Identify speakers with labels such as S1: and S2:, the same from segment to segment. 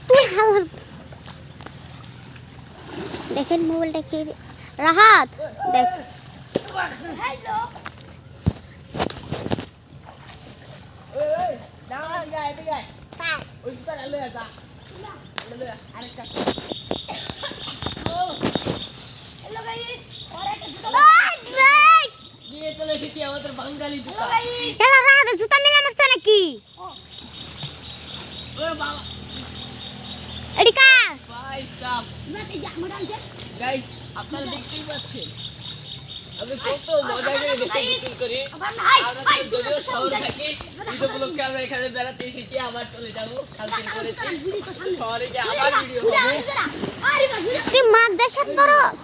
S1: তুই হালার দেখেন মোবাইলটা কি রাহাত দেখ হ্যালো জুতা মেলে মারছে নাকি
S2: গাইস আপনারা দেখতেই পাচ্ছেন আমি কত মজা করে দেশে গোসল করি আমরা যদিও শহর থাকি ঈদ উপলক্ষে আমরা এখানে বেড়াতে এসেছি আবার চলে যাবো কালকে করেছি শহরে গিয়ে আবার ভিডিও হবে
S1: তুই মাদ্রাসা পড়স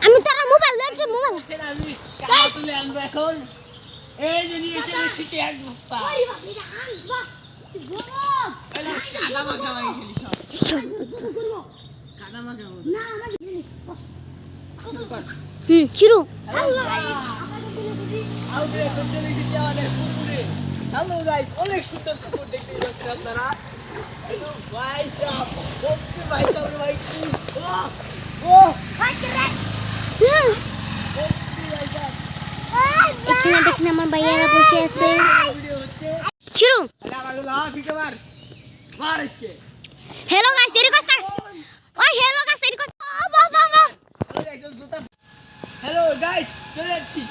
S1: আমি তোর মোবাইল ধরছি মোবাইল
S2: আমি কাজ তুলে আনবো এখন এই যে নিয়ে এসে শীতে এক বস্তা কাদা মাখা মাখি খেলি সব কাদা মাখা না
S1: শুরু
S2: হ্যালো গাইস অনেক সুন্দর পুকুর দেখতে পাচ্ছেন আপনারা ভাই সাহেব ওকে ভাই সাহেব ভাই ও
S1: এখানে দেখেন আমার ভাইয়ারা বসে আছে শুরু হ্যালো গাইস এর কথা ওই হ্যালো গাইস এর কথা বাবা
S2: হ্যালো গাইস চলে যাচ্ছি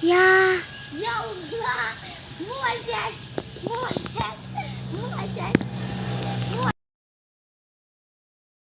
S1: ইয়া
S3: Ya Allah, mual